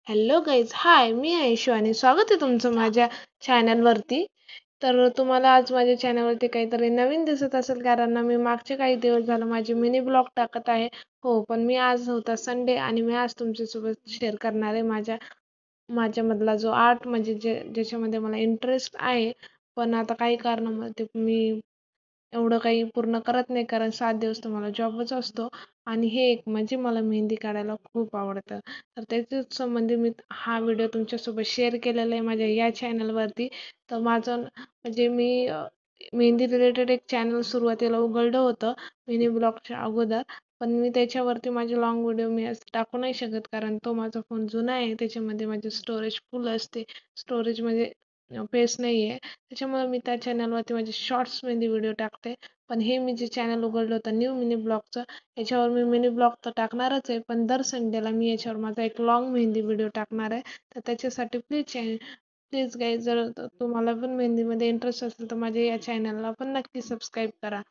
Hello guys, हाय, मी आयशू आणि स्वागत आहे तुमचं माझ्या चॅनलवरती. तर तुम्हाला आज माझ्या चॅनलवरती काहीतरी नवीन दिसत असेल, कारण मी मागचे काही दिवस झालं माझे मिनी ब्लॉग टाकत आहे. हो, पण मी आज होता संडे आणि मी आज तुमच्यासोबत शेअर करणार आहे माझ्यामधला जो आर्ट, म्हणजे ज्याच्यामध्ये मला इंटरेस्ट आहे. पण आता काही कारणामध्ये मी एवढं काही पूर्ण करत नाही, कारण 7 दिवस तर मला जॉबच असतो. आणि हे एक म्हणजे मला मेहंदी काढायला खूप आवडतं. तर त्याच्याच संबंधी मी हा व्हिडिओ तुमच्यासोबत शेअर केलेला आहे माझ्या या चॅनलवरती. तर माझं म्हणजे मी मेहंदी रिलेटेड एक चॅनल सुरुवातीला उघडलं होतं मिनी ब्लॉगच्या अगोदर. पण मी त्याच्यावरती माझे लाँग व्हिडिओ मी असं टाकू नाही शकत, कारण तो माझा फोन जुना आहे. त्याच्यामध्ये माझे स्टोरेज फुल असते, स्टोरेज म्हणजे पेस नाही आहे. त्याच्यामुळे मी त्या चॅनलवरती माझे शॉर्ट्समध्ये व्हिडिओ टाकते. पण हे मी जे चॅनल उघडलं होतं न्यू मिनी ब्लॉगचं, याच्यावर मी मिनी ब्लॉग तर टाकणारच आहे, पण दर संडेला मी याच्यावर माझा एक लॉंग मेहंदी व्हिडिओ टाकणार आहे. तर त्याच्यासाठी प्लीज गाईज, जर तुम्हाला पण मेहंदीमध्ये इंटरेस्ट असेल तर माझ्या या चॅनलला पण नक्की सबस्क्राईब करा.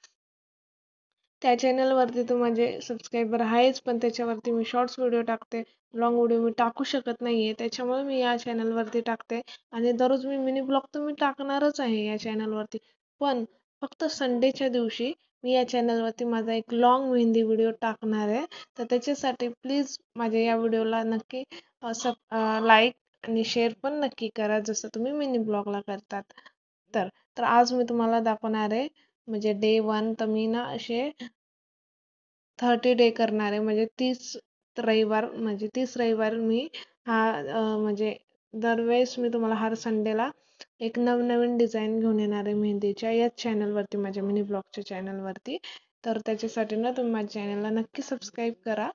त्या चॅनलवरती तर माझे सबस्क्रायबर आहेच, पण त्याच्यावरती मी शॉर्ट्स व्हिडिओ टाकते. लॉंग व्हिडिओ मी टाकू शकत नाहीये, त्याच्यामुळे मी या चॅनलवरती टाकते. आणि दररोज मी मिनी ब्लॉग तर मी टाकणारच आहे या चॅनलवरती. पण फक्त संडेच्या दिवशी मी या चॅनलवरती माझा एक लॉंग मेहंदी व्हिडिओ टाकणार आहे. तर त्याच्यासाठी प्लीज माझ्या या व्हिडिओला नक्की लाईक आणि शेअर पण नक्की करा, जसं तुम्ही मिनी ब्लॉगला करतात. तर तर आज मी तुम्हाला दाखवणार आहे, म्हणजे डे 1. तर मी ना असे 30 डे करणार आहे, म्हणजे 30 रविवार मी म्हणजे दरवेळेस मी तुम्हाला हर संडेला एक नवनवीन डिझाईन घेऊन येणार आहे मेहंदीच्या याच चॅनलवरती, माझ्या मिनी ब्लॉगच्या चॅनलवरती. तर त्याच्यासाठी ना तुम्ही माझ्या चॅनलला नक्की सबस्क्राईब करा.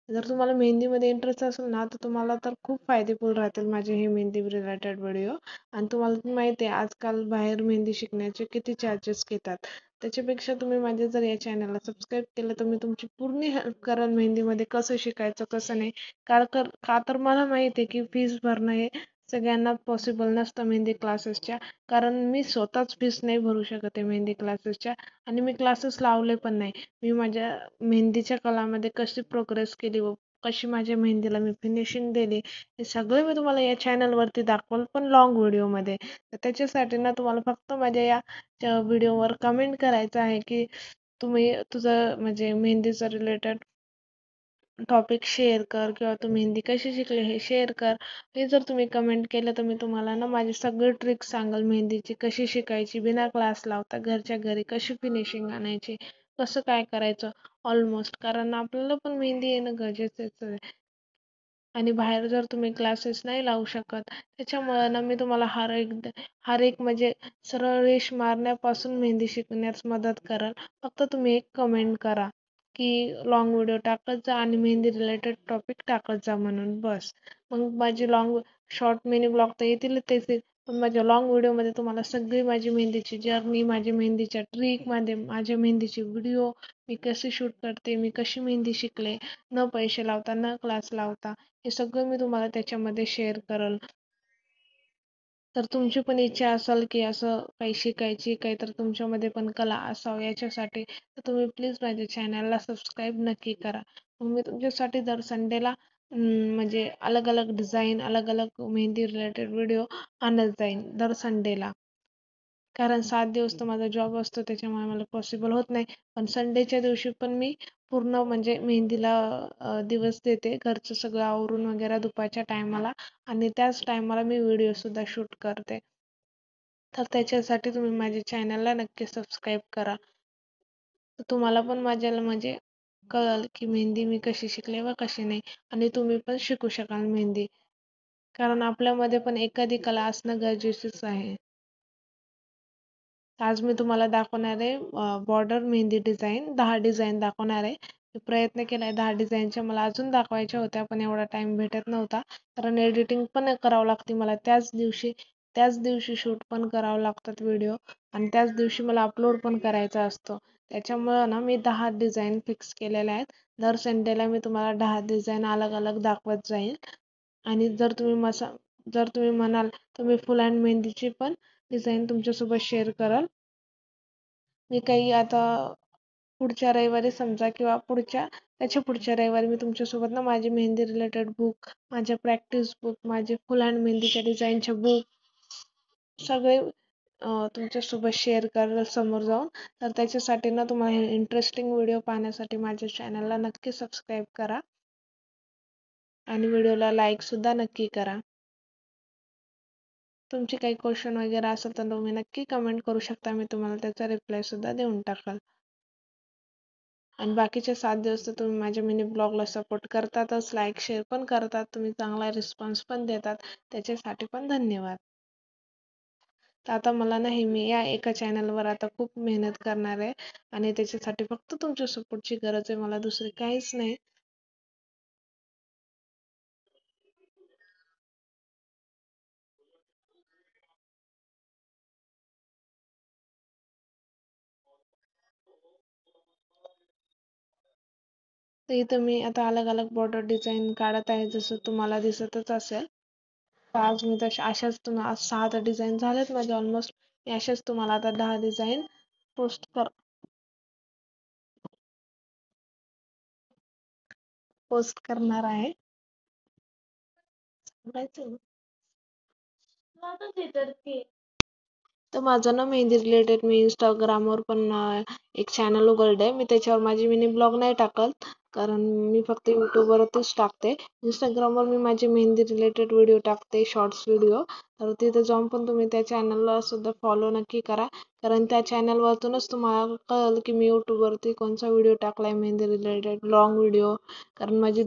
जर तुम्हाला मेहंदीमध्ये इंटरेस्ट असेल ना, तर तुम्हाला तर खूप फायदेशीर राहतील माझे हे मेहंदी रिलेटेड व्हिडिओ. आणि तुम्हाला पण माहिती आहे आजकाल बाहेर मेहंदी शिकण्याचे किती चार्जेस घेतात. त्याच्यापेक्षा तुम्ही माझ्या जर या चॅनलला सबस्क्राईब केलं तर मी तुमची पूर्ण हेल्प करेन मेहंदीमध्ये कसं शिकायचं कसं नाही. का तर मला माहिती आहे की फीस भरणं हे सगळ्यांना पॉसिबल नसतं मेहंदी क्लासेसच्या. कारण मी स्वतःच फीस नाही भरू शकत आहे मेहंदी क्लासेसच्या, आणि मी क्लासेस लावले पण नाही. मी माझ्या मेहंदीच्या कलामध्ये कशी प्रोग्रेस केली व कशी माझ्या मेहंदीला मी फिनिशिंग दिली, हे सगळं मी तुम्हाला या चॅनलवरती दाखवलं, पण लॉंग व्हिडिओमध्ये. तर त्याच्यासाठी ना तुम्हाला फक्त माझ्या या व्हिडिओवर कमेंट करायचं आहे की तुम्ही तुझं म्हणजे मेहंदीचं रिलेटेड टॉपिक शेअर कर, किंवा तू मेहंदी कशी शिकली हे शेअर कर. हे जर तुम्ही कमेंट केलं तर मी तुम्हाला ना माझी सगळी ट्रिक्स सांगेल, मेहंदीची कशी शिकायची बिना क्लास लावता घरच्या घरी, कशी फिनिशिंग आणायची, कसं काय करायचं ऑलमोस्ट. कारण आपल्याला पण मेहंदी येणं गरजेचं आहे. आणि बाहेर जर तुम्ही क्लासेस नाही लावू शकत, त्याच्यामुळे ना मी तुम्हाला हर एक म्हणजे सरळ रेष मारण्यापासून मेहंदी शिकण्यास मदत करेल. फक्त तुम्ही एक कमेंट करा की लॉंग व्हिडिओ टाकत जा आणि मेहंदी रिलेटेड टॉपिक टाकत जा म्हणून, बस. मग माझे शॉर्ट मिनी ब्लॉग तर येतीलच, पण माझ्या लॉंग व्हिडिओमध्ये तुम्हाला सगळी माझी मेहंदीची जर्नी, माझी मेहंदीच्या ट्रिक, माझ्या मेहंदीची व्हिडिओ, मी कशी शूट करते, मी कशी मेहंदी शिकले न पैसे लावता, न क्लास लावता, हे सगळं मी तुम्हाला त्याच्यामध्ये शेअर करेल. तर तुमची पण इच्छा असेल की असं काही शिकायची, काहीतरी तुमच्यामध्ये पण कला असावं याच्यासाठी, तर तुम्ही प्लीज माझ्या चॅनलला सबस्क्राईब नक्की करा. मग मी तुमच्यासाठी दर संडेला म्हणजे अलग अलग डिझाईन, अलग अलग मेहंदी रिलेटेड व्हिडिओ आणत जाईन दर संडेला. कारण 7 दिवस तर माझा जॉब असतो, त्याच्यामुळे मला पॉसिबल होत नाही. पण संडेच्या दिवशी पण मी पूर्ण म्हणजे मेहंदीला दिवस देते, घरचं सगळं आवरून वगैरे दुपारच्या टायमाला. आणि त्याच टायमाला मी व्हिडिओसुद्धा शूट करते. तर त्याच्यासाठी तुम्ही माझ्या चॅनलला नक्की सबस्क्राईब करा. तर तुम्हाला पण माझ्याला म्हणजे कळेल की मेहंदी मी कशी शिकले व कशी नाही. आणि तुम्ही पण शिकू शकाल मेहंदी, कारण आपल्यामध्ये पण एखादी कला असणं गरजेचंच आहे. आज मी तुम्हाला दाखवणार आहे बॉर्डर मेहंदी डिझाईन, 10 डिझाईन दाखवणार आहे. मी प्रयत्न केलाय 10 डिझाईनच्या, मला अजून दाखवायच्या होत्या पण एवढा टाइम भेटत नव्हता. कारण एडिटिंग पण करावं लागते मला त्याच दिवशी शूट पण करावं लागतात व्हिडिओ, आणि त्याच दिवशी मला अपलोड पण करायचा असतो. त्याच्यामुळं ना मी 10 डिझाईन फिक्स केलेल्या आहेत. दर संडेला मी तुम्हाला 10 डिझाईन अलग अलग दाखवत जाईल. आणि जर तुम्ही म्हणाल तर मी फुल हँड मेहंदीची पण डिझाईन तुमच्यासोबत शेअर कराल. मी काही आता पुढच्या रविवारी समजा किंवा त्याच्या पुढच्या रविवारी मी तुमच्यासोबत ना माझे मेहंदी रिलेटेड बुक, माझ्या प्रॅक्टिस बुक, माझे फुल हँड मेहंदीच्या डिझाईनचे बुक सगळे तुमच्यासोबत शेअर करेल समोर जाऊन. तर त्याच्यासाठी ना तुम्हाला हे इंटरेस्टिंग व्हिडिओ पाहण्यासाठी माझ्या चॅनलला नक्की सबस्क्राईब करा आणि व्हिडिओला लाईक सुद्धा नक्की करा. तुमची काही क्वेश्चन वगैरे असेल तर तुम्ही नक्की कमेंट करू शकता, मी तुम्हाला त्याचा रिप्लाय सुद्धा देऊन टाकाल. आणि बाकीचे 7 दिवस तर तुम्ही माझ्या मिनी ब्लॉगला सपोर्ट करतातच, लाईक शेअर पण करतात, तुम्ही चांगला रिस्पॉन्स पण देतात, त्याच्यासाठी पण धन्यवाद. तर आता मला नाही, मी या एका चॅनलवर आता खूप मेहनत करणार आहे आणि त्याच्यासाठी फक्त तुमच्या सपोर्टची गरज आहे, मला दुसरी काहीच नाही. तर इथं मी आता अलग अलग बॉर्डर डिझाईन काढत आहे, जसं तुम्हाला दिसतच असेल. तर आज मी अशाच तुम्हाला आज 6 तर डिझाईन झालेत माझे ऑलमोस्ट. मी अशाच तुम्हाला आता 10 डिझाईन पोस्ट करणार आहे. सांगायचं ना. तर माझं ना मेहंदी रिलेटेड मी इंस्टाग्रामवर पण एक चॅनल उघडलं आहे. मी त्याच्यावर माझी मिनी ब्लॉग नाही टाकत, कारण मी फक्त यूट्यूबवरतीच टाकते. इंस्टाग्रामवर मी माझे मेहंदी रिलेटेड व्हिडिओ टाकते, शॉर्ट्स व्हिडिओ. तर तिथे जाऊन पण तुम्ही त्या चॅनलला सुद्धा फॉलो नक्की करा, कारण त्या चॅनलवरतूनच तुम्हाला कळेल की मी यूट्यूबवरती कोणता व्हिडिओ टाकला आहे मेहंदी रिलेटेड, लॉंग व्हिडिओ. कारण माझं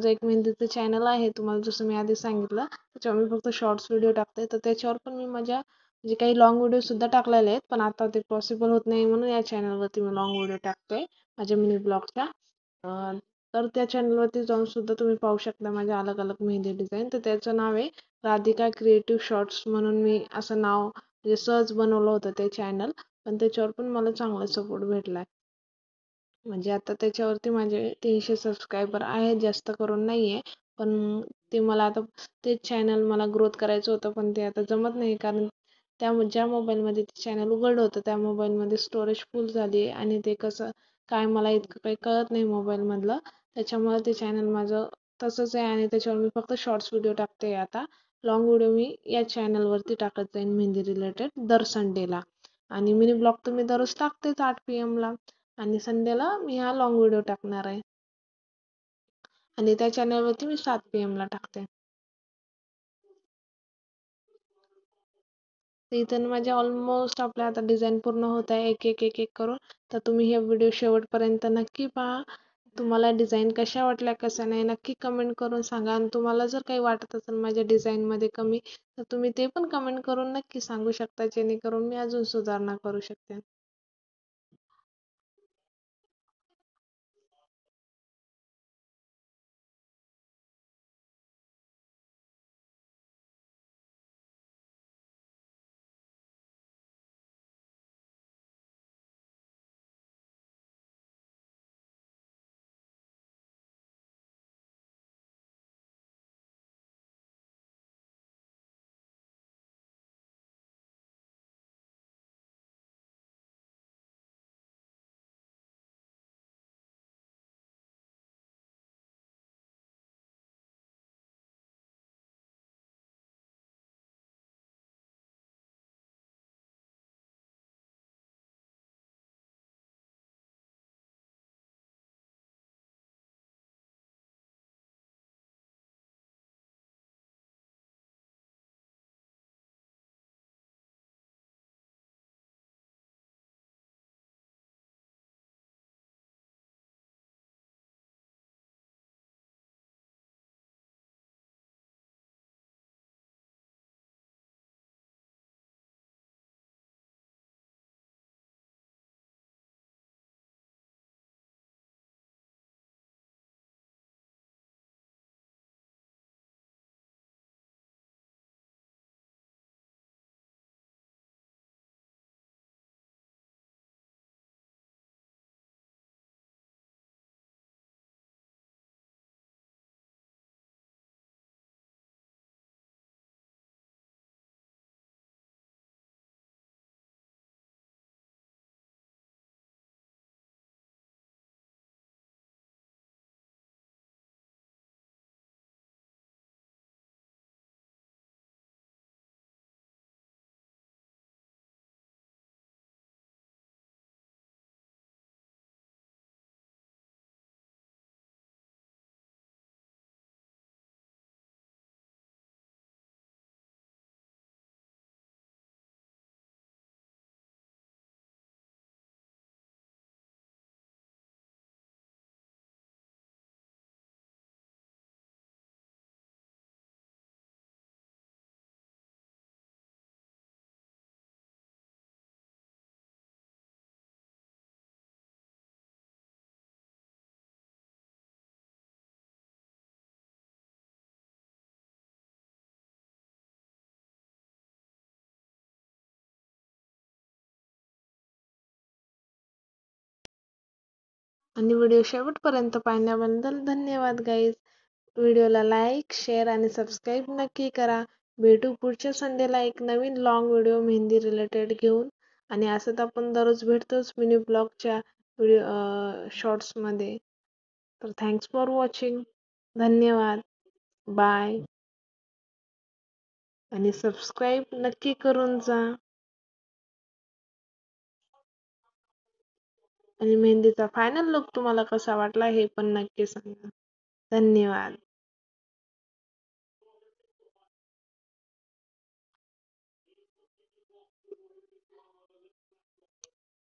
एक मेहंदीचं चॅनल आहे, तुम्हाला जसं मी आधी सांगितलं. त्याच्यावर मी फक्त शॉर्ट्स व्हिडिओ टाकते, तर त्याच्यावर पण मी माझ्या म्हणजे काही लॉंग व्हिडिओ सुद्धा टाकलेले आहेत, पण आता ते पॉसिबल होत नाही म्हणून या चॅनलवरती मी लॉंग व्हिडिओ टाकते माझ्या मिनी ब्लॉगच्या. तर त्या चॅनलवरती जाऊन सुद्धा तुम्ही पाहू शकता माझ्या अलग अलग मेहंदी डिझाईन. तर त्याचं नाव आहे राधिका क्रिएटिव्ह शॉर्ट्स म्हणून, मी असं नाव म्हणजे सहज बनवलं होतं ते चॅनल. पण त्याच्यावर पण मला चांगला सपोर्ट भेटलाय. म्हणजे आता त्याच्यावरती माझे 300 सबस्क्रायबर आहेत, जास्त करून नाहीये. पण ते मला आता तेच चॅनल मला ग्रोथ करायचं होतं, पण ते आता जमत नाही, कारण ज्या मोबाईलमध्ये ते चॅनल उघडलं होतं त्या मोबाईलमध्ये स्टोरेज फुल झाली आहे आणि ते कसं काय मला इतकं काही कळत नाही मोबाईलमधलं. त्याच्यामुळे ते चॅनल माझं तसंच आहे आणि त्याच्यावर मी फक्त शॉर्ट्स व्हिडिओ टाकते आता. लॉंग व्हिडिओ मी या चॅनलवरती टाकत जाईन मेहंदी रिलेटेड दर संडेला. आणि मिनी ब्लॉग तर मी दररोज टाकतेच 8 PM ला. आणि संडेला मी हा लॉंग व्हिडिओ टाकणार आहे आणि त्या चॅनलवरती मी 7 PM ला टाकते. तर इथं माझे ऑलमोस्ट आपल्या आता डिझाईन पूर्ण होत आहे, एक एक एक एक करून. तर तुम्ही हे व्हिडिओ शेवटपर्यंत नक्की पहा. तुम्हाला डिझाईन कशा वाटल्या कशा नाही नक्की कमेंट करून सांगा. आणि तुम्हाला जर काही वाटत असेल माझ्या डिझाईनमध्ये कमी, तर तुम्ही ते पण कमेंट करून नक्की सांगू शकता, जेणेकरून मी अजून सुधारणा करू शकते. आणि व्हिडिओ शेवटपर्यंत पाहण्याबद्दल धन्यवाद गाईज. व्हिडिओला लाईक, शेअर आणि सबस्क्राईब नक्की करा. भेटू पुढच्या संडेला एक नवीन लॉंग व्हिडिओ मेहंदी रिलेटेड घेऊन. आणि असंच आपण दररोज भेटतोच मिनी ब्लॉगच्या व्हिडिओ शॉर्ट्समध्ये. तर थँक्स फॉर वॉचिंग. धन्यवाद. बाय. आणि सबस्क्राईब नक्की करून जा. आणि मेहंदीचा फायनल लुक तुम्हाला कसा वाटला हे पण नक्की सांगा. धन्यवाद.